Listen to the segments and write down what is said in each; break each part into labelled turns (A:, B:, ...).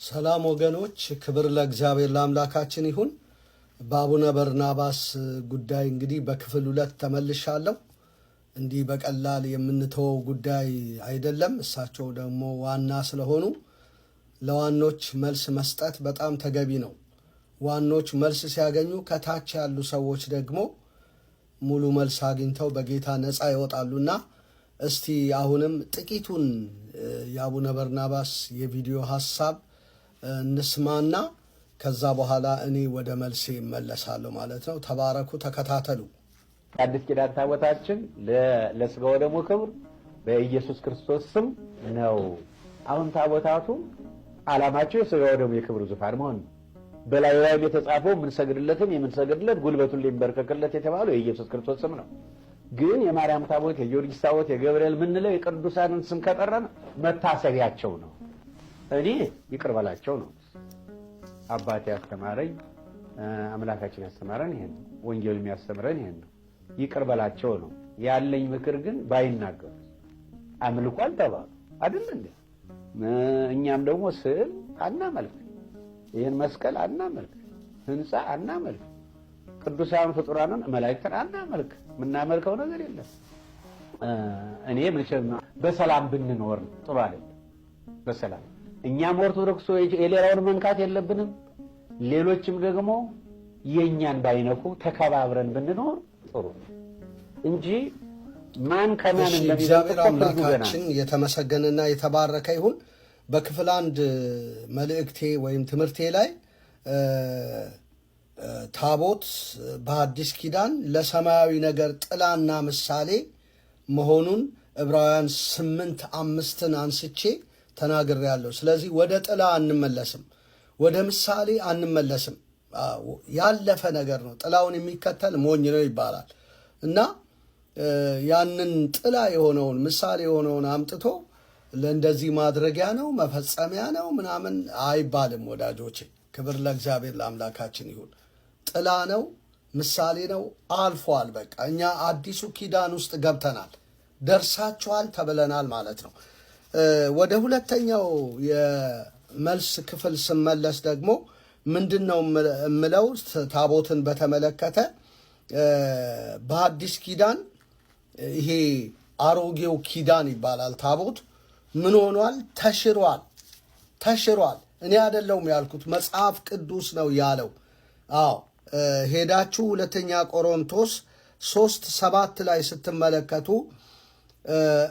A: ሰላም ወገኖች፣ ክብር ለእግዚአብሔር ለአምላካችን ይሁን። በአቡነ በርናባስ ጉዳይ እንግዲህ በክፍል 2 ተመልሻለሁ። እንዲህ በቀላል የምንተወው ጉዳይ አይደለም። እሳቸው ደግሞ ዋና ስለሆኑ ለዋኖች መልስ መስጠት በጣም ተገቢ ነው። ዋኖች መልስ ሲያገኙ ከታች ያሉ ሰዎች ደግሞ ሙሉ መልስ አግኝተው በጌታ ነፃ ይወጣሉና እስቲ አሁንም ጥቂቱን የአቡነ በርናባስ የቪዲዮ ሐሳብ እንስማና ከዛ በኋላ እኔ ወደ መልሴ እመለሳለሁ ማለት ነው። ተባረኩ፣ ተከታተሉ።
B: አዲስ ኪዳን ታቦታችን ለሥጋው ደሙ ክብር በኢየሱስ ክርስቶስ ስም ነው። አሁን ታቦታቱ ዓላማቸው የሥጋው ደሙ የክብር ዙፋን መሆን ነው። በላዩ ላይ የተጻፈው የምንሰግድለት ጉልበቱን ሊንበርከክለት የተባለው የኢየሱስ ክርስቶስ ስም ነው። ግን የማርያም ታቦት፣ የጊዮርጊስ ታቦት፣ የገብርኤል ምንለው የቅዱሳንን ስም ከጠራን መታሰቢያቸው ነው። እኔ ይቅር በላቸው ነው። አባቴ ያስተማረኝ አምላካችን ያስተማረን ይሄን ነው። ወንጌል የሚያስተምረን ይሄን ነው። ይቅር በላቸው ነው ያለኝ ምክር። ግን ባይናገሩ አምልኮ አልተባሉ አይደል እንዴ? እኛም ደግሞ ስዕል አናመልክ፣ ይሄን መስቀል አናመልክ፣ ህንጻ አናመልክ፣ ቅዱሳን ፍጡራንን መላእክትን አናመልክ። የምናመልከው ነገር የለም። እኔ ምንሽም በሰላም ብንኖር ጥሩ አይደል? በሰላም እኛም ኦርቶዶክሶች የሌላውን መንካት የለብንም። ሌሎችም ደግሞ የኛን ባይነኩ ተከባብረን ብንኖር ጥሩ እንጂ ማን ከማን
A: እግዚአብሔር አምላካችን የተመሰገነና የተባረከ ይሁን። በክፍል 1 መልእክቴ ወይም ትምህርቴ ላይ ታቦት በአዲስ ኪዳን ለሰማያዊ ነገር ጥላና ምሳሌ መሆኑን ዕብራውያን 8:5 አንስቼ ተናግሬያለሁ። ስለዚህ ወደ ጥላ አንመለስም፣ ወደ ምሳሌ አንመለስም። ያለፈ ነገር ነው። ጥላውን የሚከተል ሞኝ ነው ይባላል እና ያንን ጥላ የሆነውን ምሳሌ የሆነውን አምጥቶ ለእንደዚህ ማድረጊያ ነው መፈጸሚያ ነው ምናምን አይባልም ወዳጆቼ። ክብር ለእግዚአብሔር ለአምላካችን ይሁን። ጥላ ነው፣ ምሳሌ ነው፣ አልፏል። በቃ እኛ አዲሱ ኪዳን ውስጥ ገብተናል፣ ደርሳችኋል ተብለናል ማለት ነው። ወደ ሁለተኛው የመልስ ክፍል ስመለስ ደግሞ ምንድነው የምለው? ታቦትን በተመለከተ በአዲስ ኪዳን ይሄ አሮጌው ኪዳን ይባላል። ታቦት ምን ሆኗል? ተሽሯል። እኔ አይደለሁም ያልኩት፣ መጽሐፍ ቅዱስ ነው ያለው። አዎ ሄዳችሁ ሁለተኛ ቆሮንቶስ 3:7 ላይ ስትመለከቱ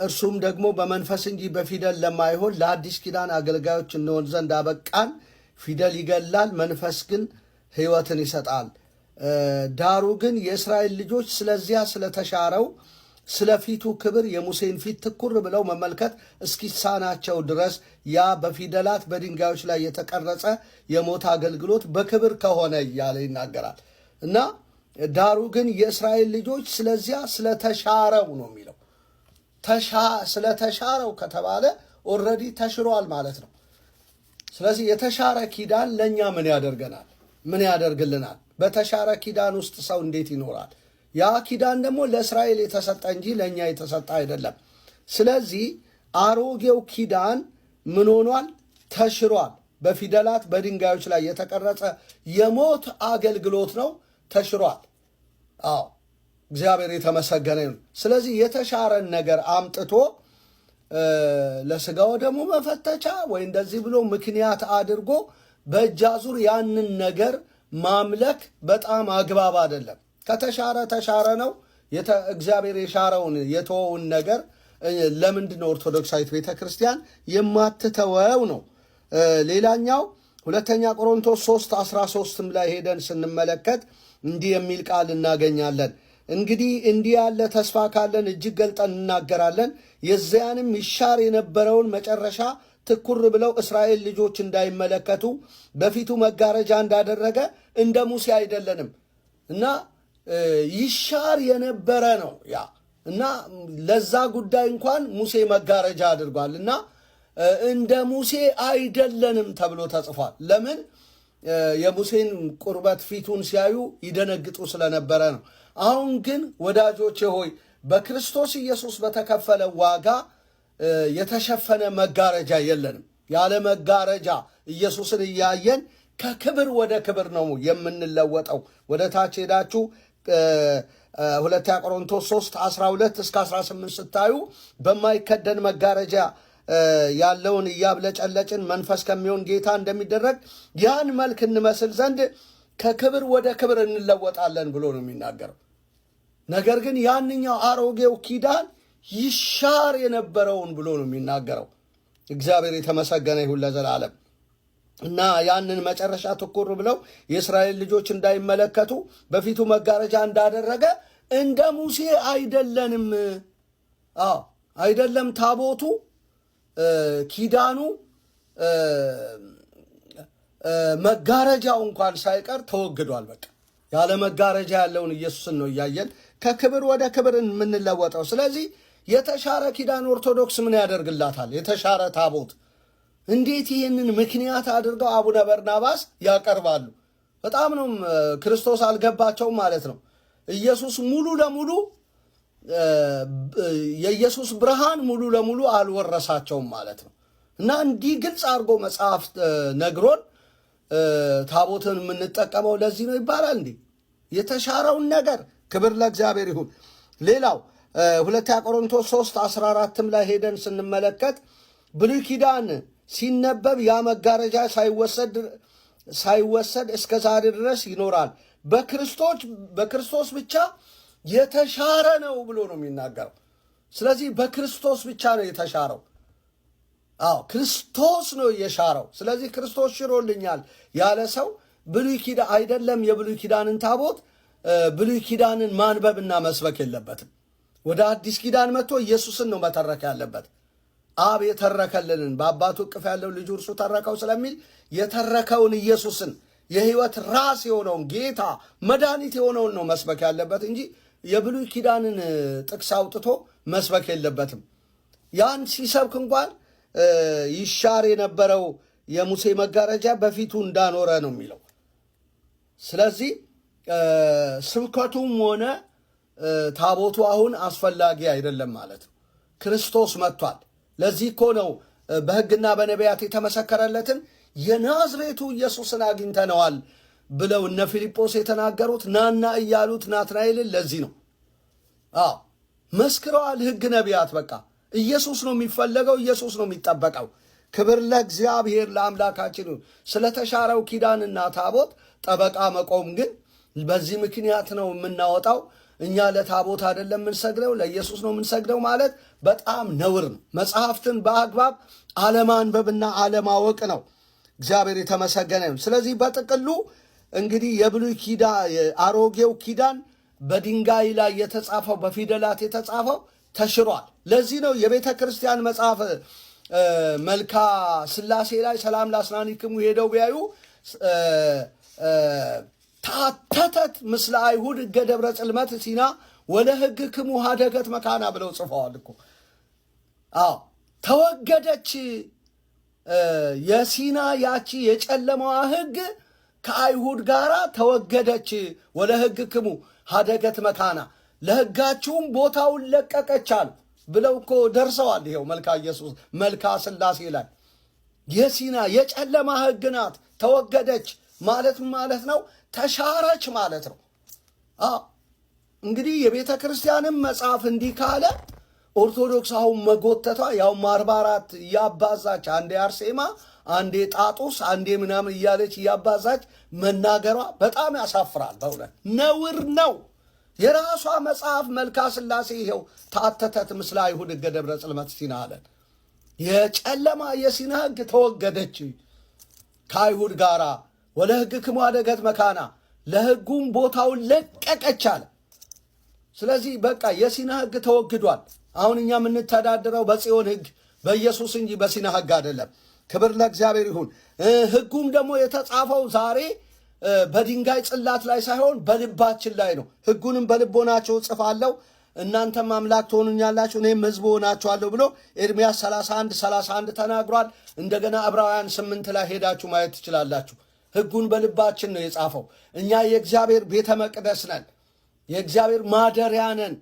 A: እርሱም ደግሞ በመንፈስ እንጂ በፊደል ለማይሆን ለአዲስ ኪዳን አገልጋዮች እንሆን ዘንድ አበቃን። ፊደል ይገላል፣ መንፈስ ግን ሕይወትን ይሰጣል። ዳሩ ግን የእስራኤል ልጆች ስለዚያ ስለተሻረው ስለ ፊቱ ክብር የሙሴን ፊት ትኩር ብለው መመልከት እስኪሳናቸው ድረስ ያ በፊደላት በድንጋዮች ላይ የተቀረጸ የሞት አገልግሎት በክብር ከሆነ እያለ ይናገራል እና ዳሩ ግን የእስራኤል ልጆች ስለዚያ ስለተሻረው ነው የሚለው። ስለተሻረው ከተባለ ኦልሬዲ ተሽሯል ማለት ነው። ስለዚህ የተሻረ ኪዳን ለእኛ ምን ያደርገናል? ምን ያደርግልናል? በተሻረ ኪዳን ውስጥ ሰው እንዴት ይኖራል? ያ ኪዳን ደግሞ ለእስራኤል የተሰጠ እንጂ ለእኛ የተሰጠ አይደለም። ስለዚህ አሮጌው ኪዳን ምን ሆኗል? ተሽሯል። በፊደላት በድንጋዮች ላይ የተቀረጸ የሞት አገልግሎት ነው፣ ተሽሯል። አዎ እግዚአብሔር የተመሰገነ ይሁን። ስለዚህ የተሻረን ነገር አምጥቶ ለሥጋው ደሙ መፈተቻ ወይ እንደዚህ ብሎ ምክንያት አድርጎ በእጅ አዙር ያንን ነገር ማምለክ በጣም አግባብ አይደለም። ከተሻረ ተሻረ ነው። እግዚአብሔር የሻረውን የተወውን ነገር ለምንድን ነው ኦርቶዶክሳዊት ቤተ ክርስቲያን የማትተወው ነው። ሌላኛው ሁለተኛ ቆሮንቶስ 3:13 ላይ ሄደን ስንመለከት እንዲህ የሚል ቃል እናገኛለን። እንግዲህ እንዲህ ያለ ተስፋ ካለን እጅግ ገልጠን እናገራለን፣ የዚያንም ይሻር የነበረውን መጨረሻ ትኩር ብለው እስራኤል ልጆች እንዳይመለከቱ በፊቱ መጋረጃ እንዳደረገ እንደ ሙሴ አይደለንም እና ይሻር የነበረ ነው ያ እና ለዛ ጉዳይ እንኳን ሙሴ መጋረጃ አድርጓል እና እንደ ሙሴ አይደለንም ተብሎ ተጽፏል። ለምን? የሙሴን ቁርበት ፊቱን ሲያዩ ይደነግጡ ስለነበረ ነው። አሁን ግን ወዳጆቼ ሆይ በክርስቶስ ኢየሱስ በተከፈለ ዋጋ የተሸፈነ መጋረጃ የለንም። ያለ መጋረጃ ኢየሱስን እያየን ከክብር ወደ ክብር ነው የምንለወጠው። ወደ ታች ሄዳችሁ ሁለተኛ ቆሮንቶስ 3:12-18 ስታዩ በማይከደን መጋረጃ ያለውን እያብለጨለጭን መንፈስ ከሚሆን ጌታ እንደሚደረግ ያን መልክ እንመስል ዘንድ ከክብር ወደ ክብር እንለወጣለን ብሎ ነው የሚናገረው። ነገር ግን ያንኛው አሮጌው ኪዳን ይሻር የነበረውን ብሎ ነው የሚናገረው። እግዚአብሔር የተመሰገነ ይሁን ለዘላለም። እና ያንን መጨረሻ ትኩር ብለው የእስራኤል ልጆች እንዳይመለከቱ በፊቱ መጋረጃ እንዳደረገ እንደ ሙሴ አይደለንም። አይደለም ታቦቱ ኪዳኑ መጋረጃው እንኳን ሳይቀር ተወግዷል። በቃ ያለ መጋረጃ ያለውን ኢየሱስን ነው እያየን ከክብር ወደ ክብር የምንለወጠው። ስለዚህ የተሻረ ኪዳን ኦርቶዶክስ ምን ያደርግላታል? የተሻረ ታቦት እንዴት ይህንን ምክንያት አድርገው አቡነ በርናባስ ያቀርባሉ? በጣም ነው ክርስቶስ አልገባቸውም ማለት ነው። ኢየሱስ ሙሉ ለሙሉ የኢየሱስ ብርሃን ሙሉ ለሙሉ አልወረሳቸውም ማለት ነው። እና እንዲህ ግልጽ አድርጎ መጽሐፍ ነግሮን ታቦትን የምንጠቀመው ለዚህ ነው ይባላል። እንዲህ የተሻረውን ነገር ክብር ለእግዚአብሔር ይሁን። ሌላው ሁለተኛ ቆሮንቶስ 3:14 ላይ ሄደን ስንመለከት ብሉይ ኪዳን ሲነበብ ያ መጋረጃ ሳይወሰድ እስከ ዛሬ ድረስ ይኖራል። በክርስቶስ ብቻ የተሻረ ነው ብሎ ነው የሚናገረው። ስለዚህ በክርስቶስ ብቻ ነው የተሻረው። ክርስቶስ ነው የሻረው። ስለዚህ ክርስቶስ ሽሮልኛል ያለ ሰው ብሉይ ኪዳን አይደለም የብሉይ ኪዳንን ታቦት ብሉይ ኪዳንን ማንበብና መስበክ የለበትም። ወደ አዲስ ኪዳን መጥቶ ኢየሱስን ነው መተረክ ያለበት። አብ የተረከልንን በአባቱ እቅፍ ያለው ልጁ እርሱ ተረከው ስለሚል የተረከውን ኢየሱስን የሕይወት ራስ የሆነውን ጌታ መድኃኒት የሆነውን ነው መስበክ ያለበት እንጂ የብሉይ ኪዳንን ጥቅስ አውጥቶ መስበክ የለበትም። ያን ሲሰብክ እንኳን ይሻር የነበረው የሙሴ መጋረጃ በፊቱ እንዳኖረ ነው የሚለው። ስለዚህ ስብከቱም ሆነ ታቦቱ አሁን አስፈላጊ አይደለም ማለት ነው። ክርስቶስ መጥቷል። ለዚህ እኮ ነው በሕግና በነቢያት የተመሰከረለትን የናዝሬቱ ኢየሱስን አግኝተነዋል ብለው እነ ፊልጶስ የተናገሩት ናና እያሉት ናትናኤልን ለዚህ ነው። መስክረዋል። ሕግ ነቢያት በቃ ኢየሱስ ነው የሚፈለገው፣ ኢየሱስ ነው የሚጠበቀው። ክብር ለእግዚአብሔር ለአምላካችን። ስለተሻረው ኪዳንና ታቦት ጠበቃ መቆም ግን በዚህ ምክንያት ነው የምናወጣው። እኛ ለታቦት አይደለም የምንሰግደው ለኢየሱስ ነው የምንሰግደው ማለት በጣም ነውር ነው። መጽሐፍትን በአግባብ አለማንበብና አለማወቅ ነው። እግዚአብሔር የተመሰገነ ነው። ስለዚህ በጥቅሉ እንግዲህ የብሉይ ኪዳን አሮጌው ኪዳን በድንጋይ ላይ የተጻፈው በፊደላት የተጻፈው ተሽሯል። ለዚህ ነው የቤተ ክርስቲያን መጽሐፍ መልካ ሥላሴ ላይ ሰላም ላስናኒክሙ ሄደው ቢያዩ ታተተት ምስለ አይሁድ ሕገ ደብረ ጽልመት ሲና ወለ ሕግክሙ ሀደገት መካና ብለው ጽፈዋል እኮ። ተወገደች የሲና ያቺ የጨለማዋ ሕግ ከአይሁድ ጋር ተወገደች። ወለ ሕግክሙ ሀደገት መካና ለሕጋችሁም ቦታውን ለቀቀቻል ብለው እኮ ደርሰዋል። ይኸው መልካ ኢየሱስ መልካ ሥላሴ ላይ የሲና የጨለማ ሕግ ናት ተወገደች ማለት ነው። ተሻረች ማለት ነው። እንግዲህ የቤተ ክርስቲያንም መጽሐፍ እንዲህ ካለ ኦርቶዶክስ አሁን መጎተቷ ያውም 44 እያባዛች አንዴ አርሴማ አንዴ ጣጡስ አንዴ ምናምን እያለች እያባዛች መናገሯ በጣም ያሳፍራል። በእውነት ነውር ነው። የራሷ መጽሐፍ መልካ ሥላሴ ይኸው ታተተት ምስለ አይሁድ ሕገ ደብረ ጽልመት ሲና አለን። የጨለማ የሲና ሕግ ተወገደች ከአይሁድ ጋር ወለ ሕግክሙ ሀደገት መካና ለሕጉም ቦታውን ለቀቀች አለ። ስለዚህ በቃ የሲና ሕግ ተወግዷል። አሁን እኛ የምንተዳደረው በጽዮን ሕግ በኢየሱስ እንጂ በሲና ሕግ አይደለም። ክብር ለእግዚአብሔር ይሁን። ሕጉም ደግሞ የተጻፈው ዛሬ በድንጋይ ጽላት ላይ ሳይሆን በልባችን ላይ ነው። ሕጉንም በልቦናችሁ እጽፋለሁ እናንተም አምላክ ትሆኑኛላችሁ እኔም ሕዝብ ሆናችኋለሁ ብሎ ኤርምያስ 31:31 ተናግሯል። እንደገና ዕብራውያን 8 ላይ ሄዳችሁ ማየት ትችላላችሁ። ሕጉን በልባችን ነው የጻፈው። እኛ የእግዚአብሔር ቤተ መቅደስ ነን፣ የእግዚአብሔር ማደሪያ ነን።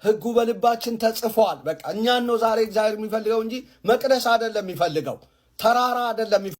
A: ሕጉ በልባችን ተጽፏል። በቃ እኛን ነው ዛሬ እግዚአብሔር የሚፈልገው እንጂ መቅደስ አይደለም የሚፈልገው። ተራራ አይደለም